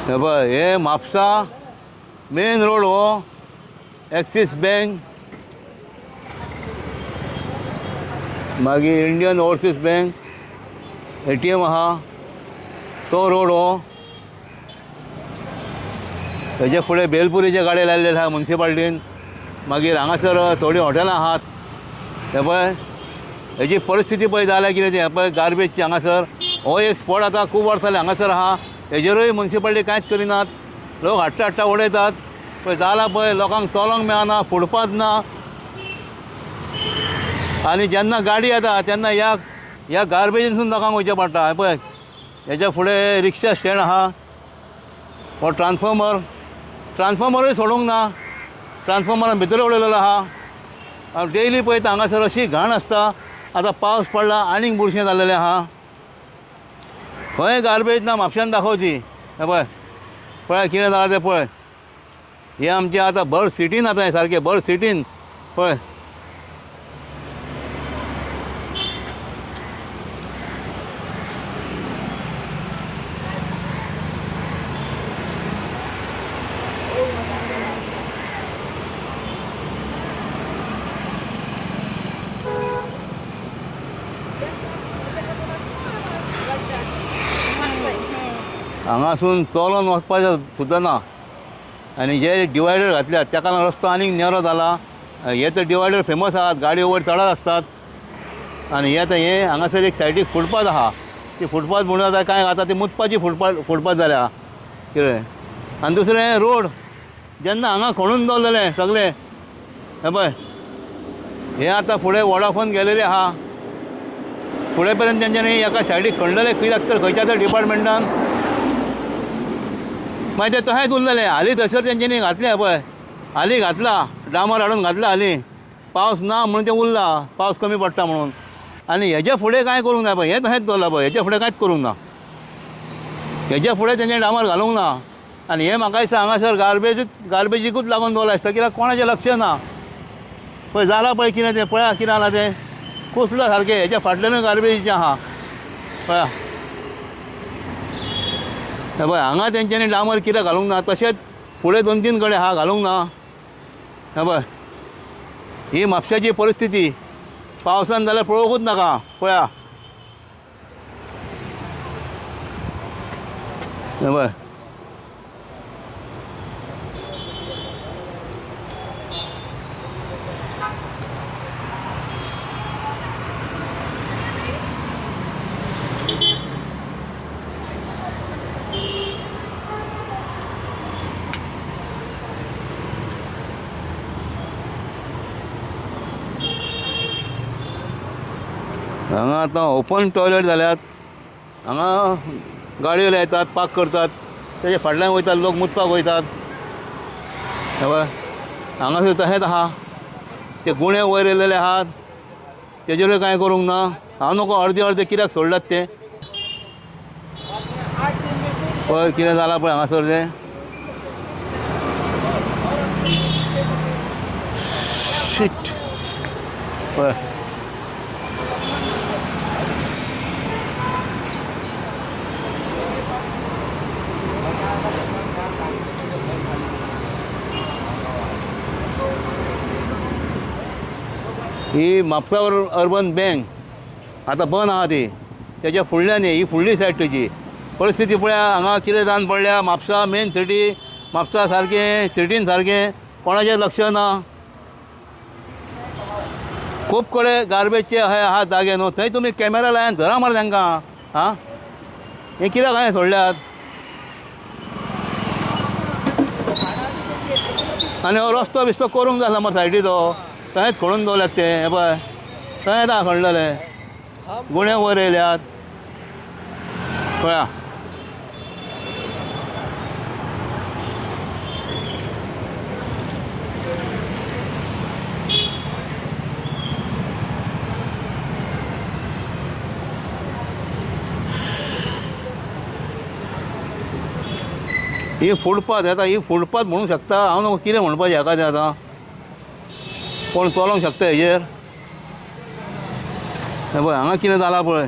हे पळय हे म्हापसा मेन रोड हो एक्सीस बँक मागीर इंडियन ओवरसीज बँक ATM आहा तो रोड हो तेजे फुडें बेलपुरीचे गाडे लायलेले आहा मुन्सिपाल्टीन मागीर हांगासर थोडीं हॉटेलां आहात हे पळय हेजी परिस्थिती पळय जाल्या कितें तें पळय गार्बेजची हांगासर हो एक स्पॉट आतां खूब वर्सां जालीं हांगासर आहा हेजेरूय मुन्सिपाल्टी कांयच करिनात लोक हाडटा हाडटा उडयतात पळय जाला पळय लोकांक चलोंक मेळना फुटपाथ ना आनी जेन्ना गाडी येता तेन्ना ह्या गार्बेजीनसून लोकांक वयचें पडटा पळय हेच्या फुडें रिक्षा स्टँड आहा हो ट्रान्सफॉर्मरूय सोडूंक ना ट्रान्सफॉर्मरान भितर उडयलेलो आहा हांव डेली पळयता हांगासर अशी घाण आसता आतां पावस पडला आनीक बुरशें जाल्लेलें आहा खंय गार्बेज ना म्हापशान दाखोवची हे पळय पळय कितें जालां तें पळय हे आमचें आतां भर सिटीन आतां सारकें भर सिटीन पळय हांगासून चलोन वचपाचें सुद्दां ना आनी जे डिवायडर घातल्यात तेका लागून रस्तो आनीक नेरो जाला हे तर डिवायडर फेमस आहात गाडयो वयर चडत आसतात आनी हे आतां हे हांगासर एक सायडीक फुटपाथ आहा ती फुटपाथ म्हणून आतां कांय आतां ती मुतपाची फुटपाथ जाल्या कितें आनी दुसरें रोड जेन्ना हांगा खणून दवरलेलें सगळें हे पळय हे आतां फुडें वोडाफोन गेलेले आहा फुडें पर्यंत तेंच्यांनी एका सायडीक खणलेलें कित्याक तर खंयच्या तरी डिपार्टमेंटान मागीर ते तशेंच उरलेलें हालीं थंयसर तेंच्यांनी घातलें पळय हालीं घातला डामर हाडून घातला हालीं पावस ना म्हणून तें उरला पावस कमी पडटा म्हणून आनी हेजे फुडें कांय करूंक ना पळय हें तशेंच दवरलां पळय हेजे फुडें कांयच करूंक ना हेजे फुडें तेंच्यांनी डामर घालूंक ना आनी हें म्हाका दिसता हांगासर गार्बेजीकूच लागून दवरला दिसता कित्याक कोणाचें लक्ष ना पळय जालां पळय कितें तें पळया कितें जालां तें कुसलां सारकें हेच्या फाटल्यानूय गार्बेजीचें आहा पळया हे पळय हांगा तेंच्यांनी डामर कितें घालूंक ना तशेंच फुडें 2-3 कडेन आहा घालूंक ना हे पळय ही म्हापशाची परिस्थिती पावसान जाल्यार पळोवंकूच नाका पळया हे पळय हांगा आतां ओपन टॉयलेट जाल्यात हांगा गाडयो लायतात पार्क करतात तेजे फाटल्यान वयतात लोक मुतपाक वयतात हे पळय हांगासर तशेंच आहा ते गुणे वयर येयलेले आहात तेजेरूय कांय करूंक ना हांव नको अर्दे कित्याक सोडल्यात ते पळय कितें जालां पळय हांगासर तें शीट पळय ही म्हापसा अर्बन बँक आतां बंद आहा ती तेच्या फुडल्यान ही फुडली सायड तेजी परिस्थिती पळया हांगा कितें जावन पडल्या म्हापसा मेन सिटी म्हापसा सारकें सिटीन सारकें कोणाचें लक्ष ना खूब कडेन गार्बेजचे अशे आहात जागे न्हू थंय तुमी कॅमेरा लायन धरा मरे तांकां हां हें कित्याक हांवें सोडल्यात आनी हो रस्तो बिस्तो करूंक जाय मरे सायडी तो थंयच खणून दवरल्यात ते हे पळय थंय आतां खणलेले गुणे वयर येयल्यात पळया ही फुटपाथ येता ही फुटपाथ म्हणूंक शकता हांव न्हू कितें म्हणपाचें हेका तें आतां कोण चलोंक शकता हेजेर हे पळय हांगा कितें जालां पळय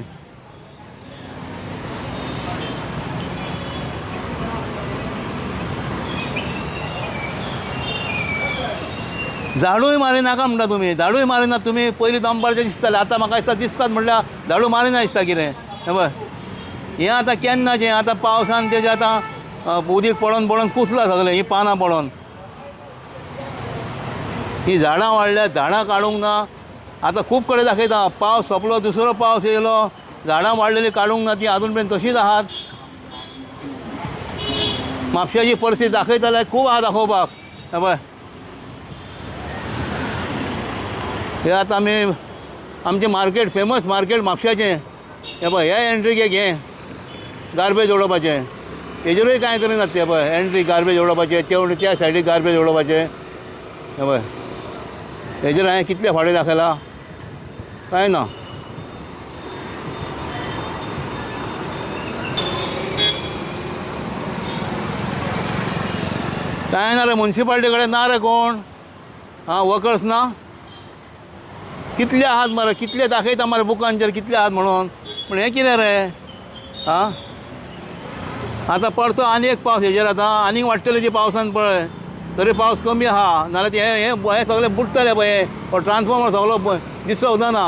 झाडूय मारिनाका म्हणटा तुमी, झाडूय मारिनात तुमी. पयलीं दनपारचें दिसतालें, आतां म्हाका दिसता दिसतात म्हणल्यार झाडू मारिना दिसता कितें. हे पळय, हें आतां केन्नाचें, आतां पावसान तेजें आतां उदीक पडोन पडोन कुसलां सगलें, हीं पानां पडोन. हीं झाडां वाडल्यात, झाडां काडूंक ना. आतां खूब कडेन दाखयता, पावस सोंपलो, दुसरो पावस येयलो, झाडां वाडलेलीं काडूंक ना, तीं आजून पर्यंत तशींच आहात. म्हापश्याची परिस्थिती दाखयताल्यार खूब आहा दाखोवपाक. हे पळय, हे आतां आमी आमचें मार्केट, फेमस मार्केट म्हापश्याचें. हे पळय, हे एंट्रीक एक हें गार्बेज उडोवपाचें, हेजेरूय कांय करिनात ते. पळय, एंट्री गार्बेज उडोवपाचें, त्या सायडीक गार्बेज उडोवपाचें. हे पळय, हेजेर हांवें कितले फावटी दाखयला, कांय ना. कांय ना रे, म्युन्सिपाल्टी कडेन ना रे कोण. वर्कर्स ना. कितले आहात मरे, कितले दाखयता मरे बुकांचेर कितले आहात म्हणून. पूण हें कितें रे. आतां पडतो आनी एक पावस हेजेर, आतां आनीक वाडटले ती पावसान. पळय, तरी पावस कमी आहा, नाल्यार हे सगळें बुडटलें पळय. ट्रान्सफॉर्मर सगळो दिसो सुद्दां ना.